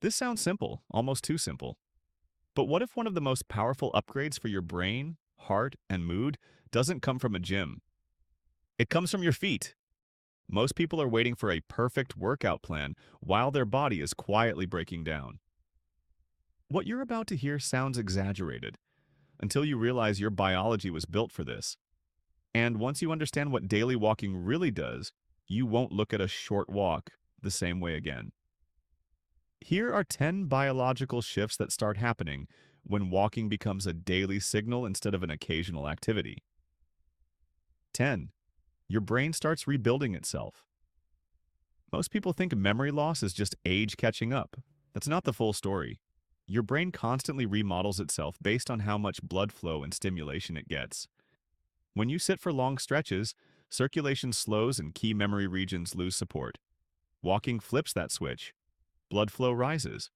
This sounds simple, almost too simple. But what if one of the most powerful upgrades for your brain, heart, and mood doesn't come from a gym? It comes from your feet. Most people are waiting for a perfect workout plan while their body is quietly breaking down. What you're about to hear sounds exaggerated until you realize your biology was built for this. And once you understand what daily walking really does, you won't look at a short walk the same way again. Here are 10 biological shifts that start happening when walking becomes a daily signal instead of an occasional activity. 10. Your brain starts rebuilding itself. Most people think memory loss is just age catching up. That's not the full story. Your brain constantly remodels itself based on how much blood flow and stimulation it gets. When you sit for long stretches, circulation slows and key memory regions lose support. Walking flips that switch. Blood flow rises.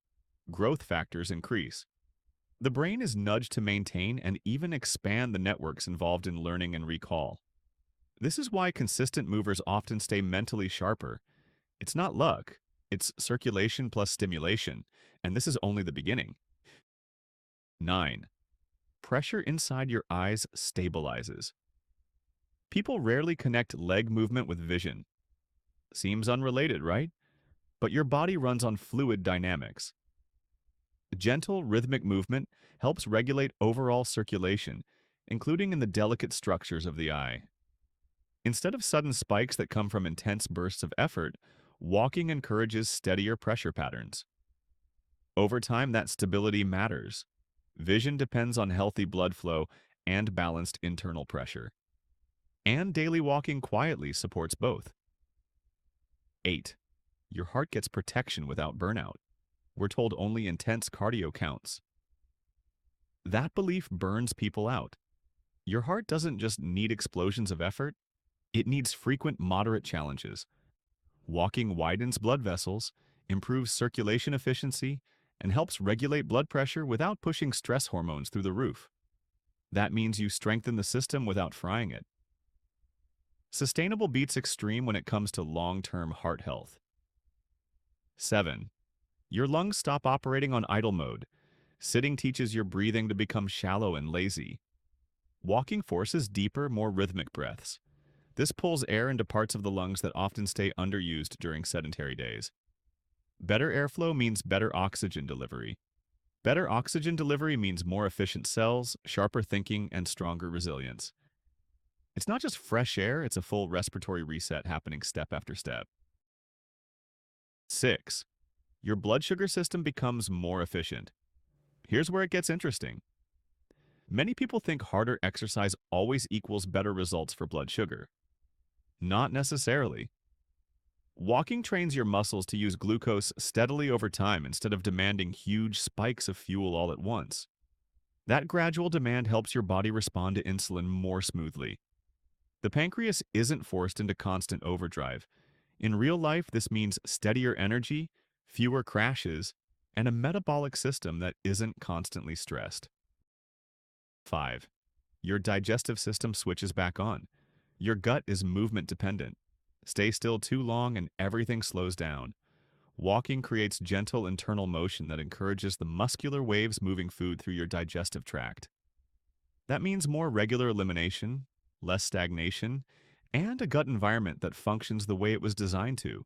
Growth factors increase. The brain is nudged to maintain and even expand the networks involved in learning and recall. This is why consistent movers often stay mentally sharper. It's not luck, it's circulation plus stimulation, and this is only the beginning. 9. Pressure inside your eyes stabilizes. People rarely connect leg movement with vision. Seems unrelated, right? But your body runs on fluid dynamics. Gentle, rhythmic movement helps regulate overall circulation, including in the delicate structures of the eye. Instead of sudden spikes that come from intense bursts of effort, walking encourages steadier pressure patterns. Over time, that stability matters. Vision depends on healthy blood flow and balanced internal pressure. And daily walking quietly supports both. 8. Your heart gets protection without burnout. We're told only intense cardio counts. That belief burns people out. Your heart doesn't just need explosions of effort, it needs frequent moderate challenges. Walking widens blood vessels, improves circulation efficiency, and helps regulate blood pressure without pushing stress hormones through the roof. That means you strengthen the system without frying it. Sustainable beats extreme when it comes to long-term heart health. 7. Your lungs stop operating on idle mode. Sitting teaches your breathing to become shallow and lazy. Walking forces deeper, more rhythmic breaths. This pulls air into parts of the lungs that often stay underused during sedentary days. Better airflow means better oxygen delivery. Better oxygen delivery means more efficient cells, sharper thinking, and stronger resilience. It's not just fresh air, it's a full respiratory reset happening step after step. 6. Your blood sugar system becomes more efficient. Here's where it gets interesting. Many people think harder exercise always equals better results for blood sugar. Not necessarily. Walking trains your muscles to use glucose steadily over time instead of demanding huge spikes of fuel all at once. That gradual demand helps your body respond to insulin more smoothly. The pancreas isn't forced into constant overdrive. In real life, this means steadier energy, fewer crashes, and a metabolic system that isn't constantly stressed. 5. Your digestive system switches back on. Your gut is movement dependent. Stay still too long and everything slows down. Walking creates gentle internal motion that encourages the muscular waves moving food through your digestive tract. That means more regular elimination, less stagnation, and a gut environment that functions the way it was designed to.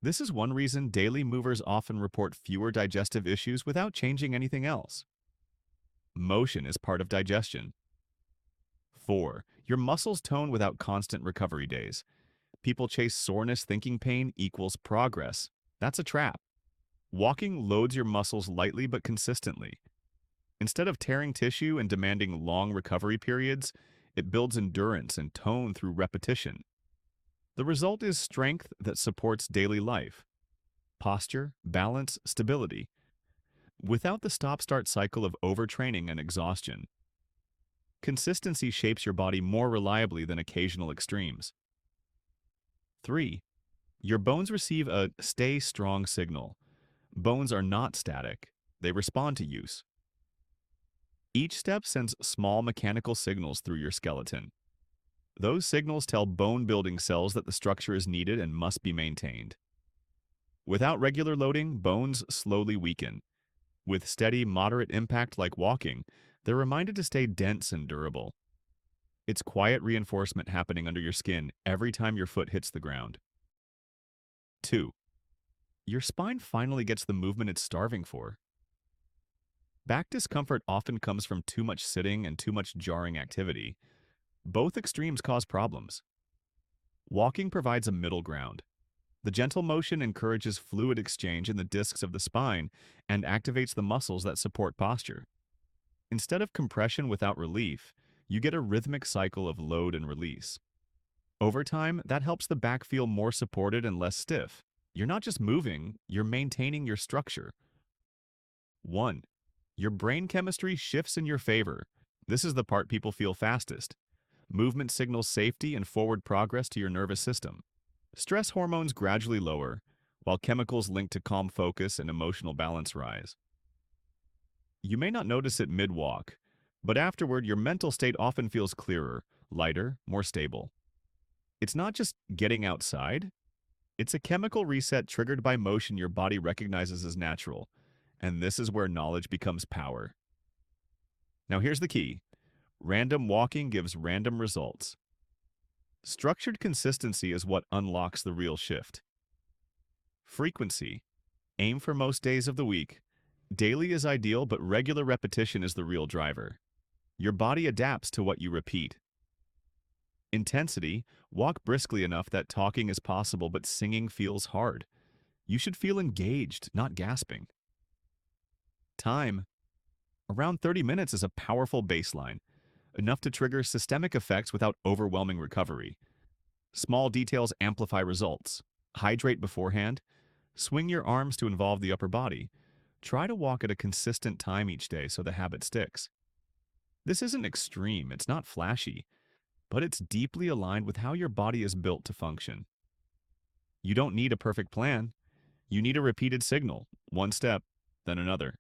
This is one reason daily movers often report fewer digestive issues without changing anything else. Motion is part of digestion. 4. Your muscles tone without constant recovery days. People chase soreness thinking pain equals progress. That's a trap. Walking loads your muscles lightly but consistently. Instead of tearing tissue and demanding long recovery periods, it builds endurance and tone through repetition. The result is strength that supports daily life. Posture, balance, stability. Without the stop-start cycle of overtraining and exhaustion. Consistency shapes your body more reliably than occasional extremes. 3. Your bones receive a stay strong signal. Bones are not static. They respond to use. Each step sends small mechanical signals through your skeleton. Those signals tell bone-building cells that the structure is needed and must be maintained. Without regular loading, bones slowly weaken. With steady, moderate impact like walking, they're reminded to stay dense and durable. It's quiet reinforcement happening under your skin every time your foot hits the ground. 2. Your spine finally gets the movement it's starving for. Back discomfort often comes from too much sitting and too much jarring activity. Both extremes cause problems. Walking provides a middle ground. The gentle motion encourages fluid exchange in the discs of the spine and activates the muscles that support posture. Instead of compression without relief, you get a rhythmic cycle of load and release. Over time, that helps the back feel more supported and less stiff. You're not just moving, you're maintaining your structure. 1. Your brain chemistry shifts in your favor. This is the part people feel fastest. Movement signals safety and forward progress to your nervous system. Stress hormones gradually lower, while chemicals linked to calm focus and emotional balance rise. You may not notice it mid-walk, but afterward your mental state often feels clearer, lighter, more stable. It's not just getting outside, it's a chemical reset triggered by motion your body recognizes as natural, and this is where knowledge becomes power. Now here's the key. Random walking gives random results. Structured consistency is what unlocks the real shift. Frequency. Aim for most days of the week. Daily is ideal, but regular repetition is the real driver. Your body adapts to what you repeat. Intensity. Walk briskly enough that talking is possible, but singing feels hard. You should feel engaged, not gasping. Time. Around 30 minutes is a powerful baseline, enough to trigger systemic effects without overwhelming recovery. Small details amplify results. Hydrate beforehand. Swing your arms to involve the upper body. Try to walk at a consistent time each day so the habit sticks. This isn't extreme, it's not flashy, but it's deeply aligned with how your body is built to function. You don't need a perfect plan. You need a repeated signal, one step, then another.